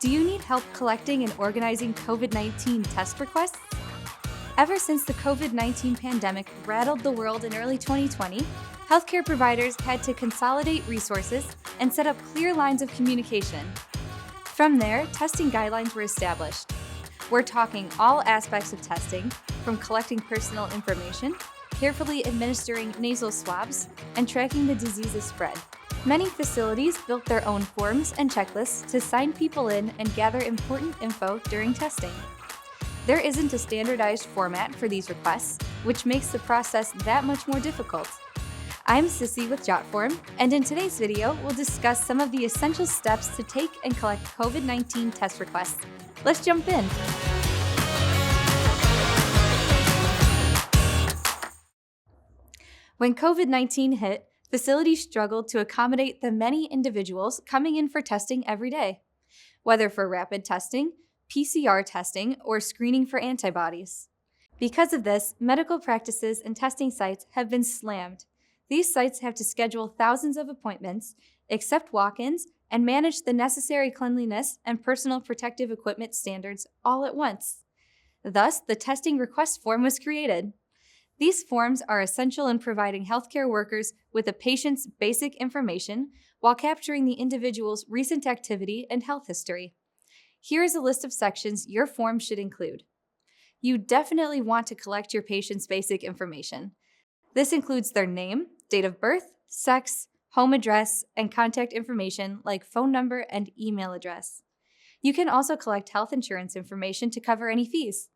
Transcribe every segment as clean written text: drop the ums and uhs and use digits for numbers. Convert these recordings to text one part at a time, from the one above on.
Do you need help collecting and organizing COVID-19 test requests? Ever since the COVID-19 pandemic rattled the world in early 2020, healthcare providers had to consolidate resources and set up clear lines of communication. From there, testing guidelines were established. We're talking all aspects of testing, from collecting personal information, carefully administering nasal swabs, and tracking the disease's spread. Many facilities built their own forms and checklists to sign people in and gather important info during testing. There isn't a standardized format for these requests, which makes the process that much more difficult. I'm Sissy with Jotform, and in today's video, we'll discuss some of the essential steps to take and collect COVID-19 test requests. Let's jump in. When COVID-19 hit, facilities struggled to accommodate the many individuals coming in for testing every day, whether for rapid testing, PCR testing, or screening for antibodies. Because of this, medical practices and testing sites have been slammed. These sites have to schedule thousands of appointments, accept walk-ins, and manage the necessary cleanliness and personal protective equipment standards all at once. Thus, the testing request form was created. These forms are essential in providing healthcare workers with a patient's basic information while capturing the individual's recent activity and health history. Here is a list of sections your form should include. You definitely want to collect your patient's basic information. This includes their name, date of birth, sex, home address, and contact information like phone number and email address. You can also collect health insurance information to cover any fees.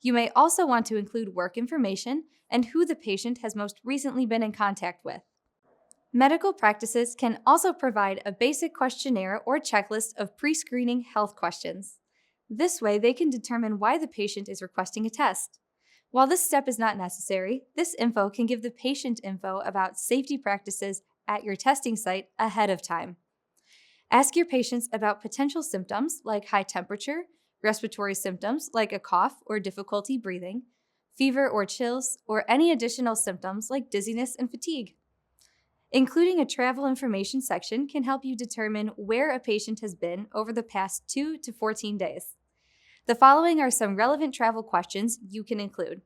You may also want to include work information and who the patient has most recently been in contact with. Medical practices can also provide a basic questionnaire or checklist of pre-screening health questions. This way, they can determine why the patient is requesting a test. While this step is not necessary, this info can give the patient info about safety practices at your testing site ahead of time. Ask your patients about potential symptoms like high temperature, respiratory symptoms like a cough or difficulty breathing, fever or chills, or any additional symptoms like dizziness and fatigue. Including a travel information section can help you determine where a patient has been over the past 2 to 14 days. The following are some relevant travel questions you can include.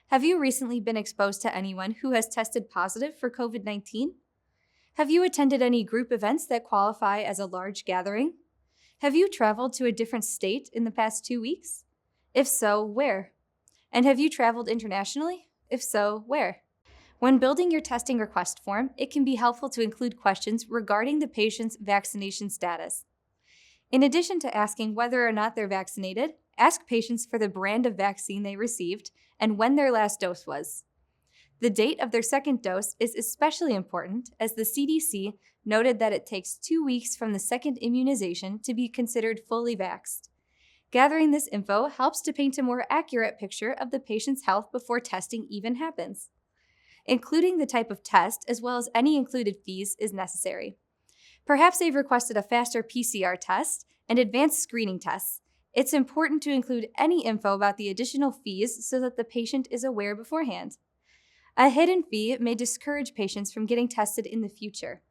Have you recently been exposed to anyone who has tested positive for COVID-19? Have you attended any group events that qualify as a large gathering? Have you traveled to a different state in the past 2 weeks? If so, where? And have you traveled internationally? If so, where? When building your testing request form, it can be helpful to include questions regarding the patient's vaccination status. In addition to asking whether or not they're vaccinated, ask patients for the brand of vaccine they received and when their last dose was. The date of their second dose is especially important, as the CDC noted that it takes 2 weeks from the second immunization to be considered fully vaxxed. Gathering this info helps to paint a more accurate picture of the patient's health before testing even happens. Including the type of test as well as any included fees is necessary. Perhaps they've requested a faster PCR test and advanced screening tests. It's important to include any info about the additional fees so that the patient is aware beforehand. A hidden fee may discourage patients from getting tested in the future.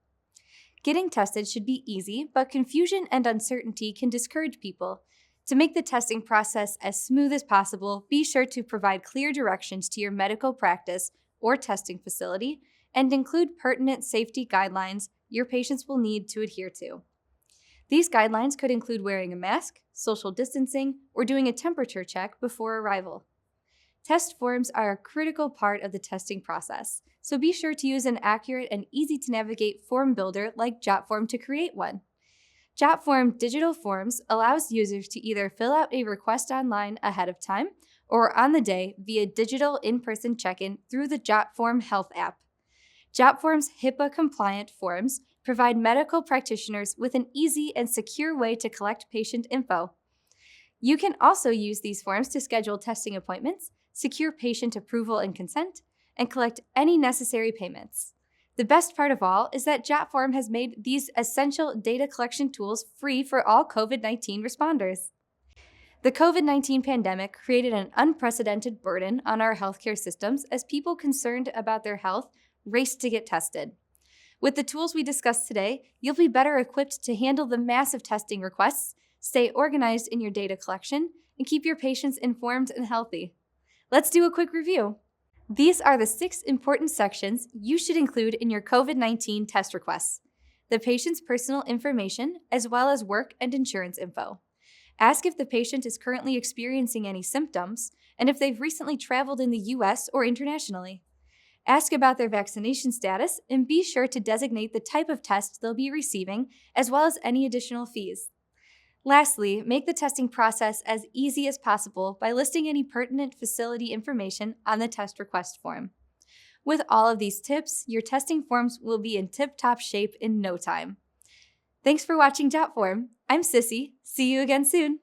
Getting tested should be easy, but confusion and uncertainty can discourage people. To make the testing process as smooth as possible, be sure to provide clear directions to your medical practice or testing facility and include pertinent safety guidelines your patients will need to adhere to. These guidelines could include wearing a mask, social distancing, or doing a temperature check before arrival. Test forms are a critical part of the testing process, so be sure to use an accurate and easy-to-navigate form builder like Jotform to create one. Jotform digital forms allows users to either fill out a request online ahead of time or on the day via digital in-person check-in through the Jotform Health app. Jotform's HIPAA-compliant forms provide medical practitioners with an easy and secure way to collect patient info. You can also use these forms to schedule testing appointments, secure patient approval and consent, and collect any necessary payments. The best part of all is that Jotform has made these essential data collection tools free for all COVID-19 responders. The COVID-19 pandemic created an unprecedented burden on our healthcare systems as people concerned about their health raced to get tested. With the tools we discussed today, you'll be better equipped to handle the massive testing requests Stay organized in your data collection and keep your patients informed and healthy. Let's do a quick review. These are the 6 important sections you should include in your COVID-19 test requests: the patient's personal information, as well as work and insurance info. Ask if the patient is currently experiencing any symptoms and if they've recently traveled in the US or internationally. Ask about their vaccination status and be sure to designate the type of test they'll be receiving, as well as any additional fees. Lastly, make the testing process as easy as possible by listing any pertinent facility information on the test request form. With all of these tips, your testing forms will be in tip-top shape in no time. Thanks for watching Jotform. I'm Sissy. See you again soon.